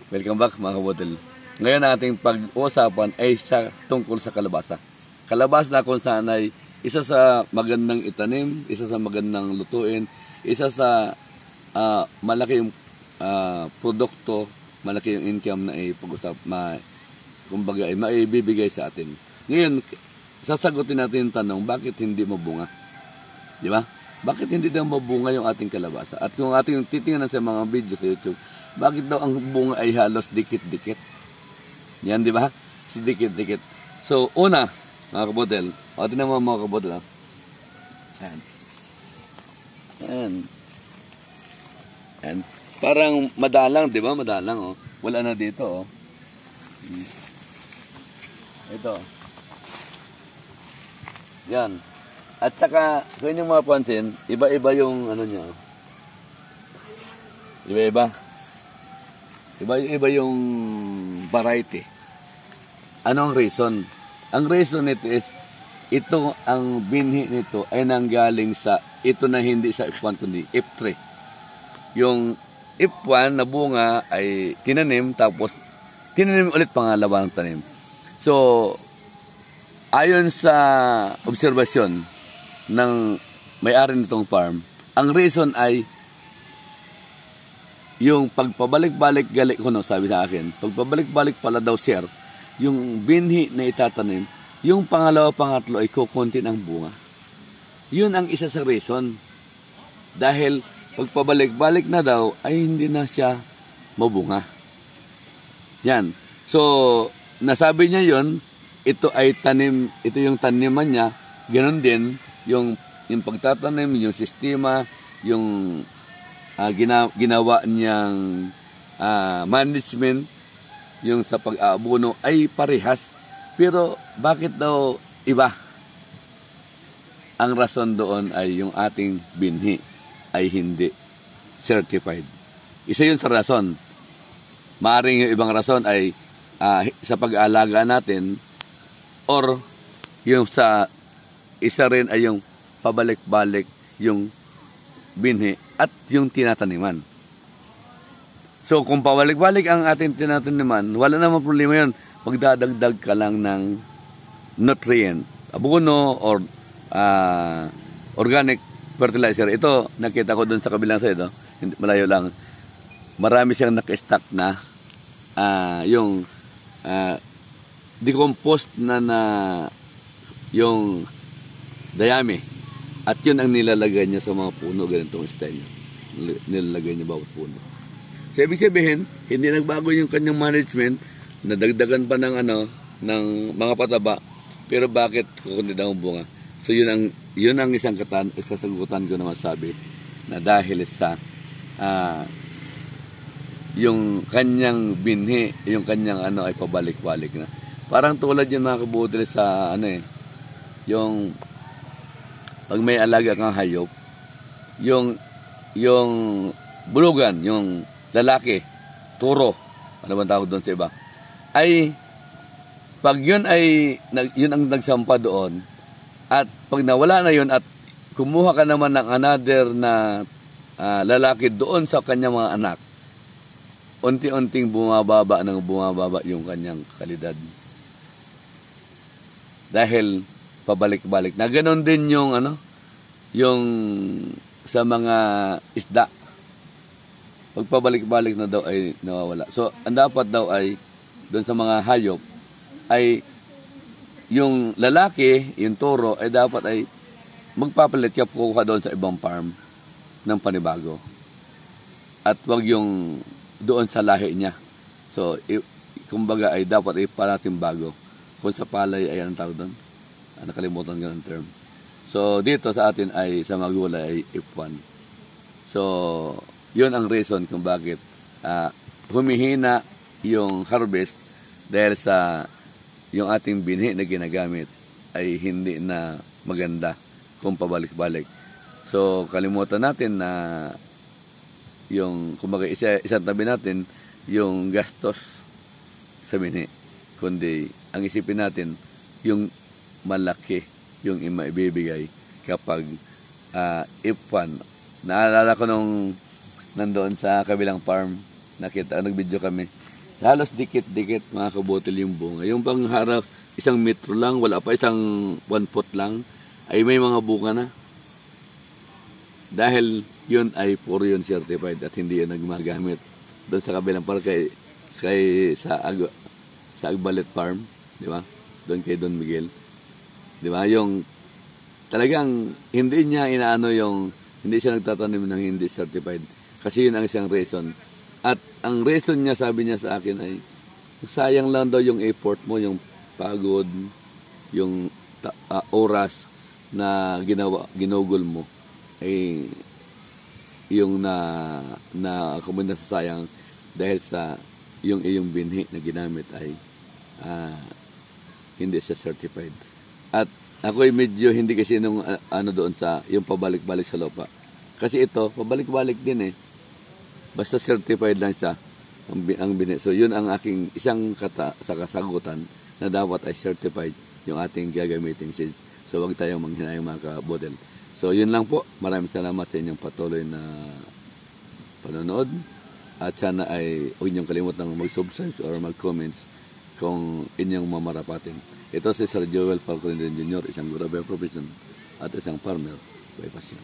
Welcome back mga kabudol. Ngayon ang ating pag-uusapan ay tungkol sa kalabasa. Kalabasa na kung saan ay isa sa magandang itanim, isa sa magandang lutuin, isa sa malaking produkto, malaki yung income na kumbaga ay maibibigay sa atin. Ngayon, sasagutin natin yung tanong, bakit hindi mabunga? Di ba? Bakit hindi daw mabunga yung ating kalabasa? At kung ating titingnan sa mga video sa YouTube, bakit daw ang bunga ay halos dikit-dikit? Yan, di ba? Si dikit-dikit. So, una, mga kabudel, o tinan mo mga kabudel, yan. Yan. Yan. Parang madalang, di ba? Madalang, oh. Wala na dito, oh. Ito. Yan. At saka, kung inyong mapapansin, iba-iba yung ano niya. Iba-iba. Iba-iba yung variety. Ano ang reason? Ang reason nito is, ito ang binhi nito ay nanggaling sa, ito na hindi sa F1 kundi F3. Yung F1 na bunga ay tinanim, tapos tinanim ulit pangalawang tanim. So, ayon sa obserbasyon ng may-ari nitong farm, ang reason ay yung pagpabalik-balik gali ko, no, sabi sa akin, pagpabalik-balik pala daw sir, yung binhi na itatanim, yung pangalawa, pangatlo ay kukunti ng bunga. Yun ang isa sa reason. Dahil pagpabalik-balik na daw ay hindi na siya mabunga. Yan. So, nasabi niya yun, ito ay tanim, ito yung taniman niya, ganoon din yung pagtatanim, yung sistema, yung ginawa niyang management, yung sa pag-aabono ay parehas. Pero bakit daw iba? Ang rason doon ay yung ating binhi ay hindi certified. Isa yun sa rason. Maaring yung ibang rason ay sa pag-aalaga natin, or yung sa isa rin ay yung pabalik-balik yung binhi at yung tinataniman. So, kung pabalik-balik ang ating tinataniman, wala namang problema yun. Magdadagdag ka lang ng nutrient, abono or organic fertilizer. Ito, nakita ko dun sa kabilang side, malayo lang. Marami siyang naka-stack na yung decomposed na yung dayami. At yun ang nilalagay niya sa mga puno, ganitong style. Nilalagay niya bawat puno. So, ibig sabihin, hindi nagbago yung kanyang management, nadagdagan pa ng ng mga pataba, pero bakit kukundi daw ang bunga? So, yun ang isang sasagutan ko na masabi, na dahil sa yung kanyang binhi, yung kanyang ay pabalik-balik na. Parang tulad yung mga kabudil sa yung pag may alaga kang hayop, yung bulugan, yung lalaki, turo, ano bang tawag doon sa iba, ay pag yun ang nagsampa doon, at pag nawala na yun at kumuha ka naman ng another na lalaki doon sa kanyang mga anak, unti-unting bumababa yung kanyang kalidad. Dahil pabalik-balik. Na ganoon din yung yung sa mga isda. Pag pabalik-balik na daw ay nawawala. So, ang dapat daw ay doon sa mga hayop ay yung lalaki, yung toro, ay dapat ay magpapalit ka kukuha doon sa ibang farm ng panibago. At wag yung doon sa lahi niya. So, kumbaga ay dapat ay parating bago. Kung sa palay ay anong tawag doon? Nakalimutan ko ng term. So, dito sa atin ay sa magulay ay F1. So, yun ang reason kung bakit humihina yung harvest dahil sa yung ating binhi na ginagamit ay hindi na maganda kung pabalik-balik. So, kalimutan natin na yung, kumbaga, isang tabi natin yung gastos sa binhi. Kundi, ang isipin natin, yung malaki yung maibibigay kapag F1. Naalala ko nung nandoon sa kabilang farm, nag-video kami, Halos dikit-dikit mga kabotil yung bunga. Yung pang harap, 1 metro lang, wala pa 1 foot lang, ay may mga bunga na. Dahil yun ay puro yun certified at hindi yun nagmagamit doon sa kabilang park sa Agbalet Farm, di ba? Doon kay Don Miguel. Di ba? Yung talagang hindi niya inaano hindi siya nagtatanim ng hindi certified. Kasi yun ang isang reason. At ang reason niya, sabi niya sa akin ay, sayang lang daw yung effort mo, yung pagod, yung oras na ginugol mo, ay yung kung nasasayang dahil sa yung iyong binhi na ginamit ay hindi siya certified. At ako ay medyo hindi kasi nung doon sa yung pabalik-balik sa lupa. Kasi ito, pabalik-balik din eh. Basta certified lang siya ang binhi. So yun ang aking isang sa kasagutan na dapat ay certified yung ating gagamiting seeds. So wag tayong manghinayang mga kabodel. So yun lang po. Maraming salamat sa inyong patuloy na panonood. At sana ay huwag niyong kalimutang mag-subscribe or mag-comments kung inyong mamarapatin. Ito si Sir Joel Falcon Jr., isang gurabay profession at isang farmer by passion.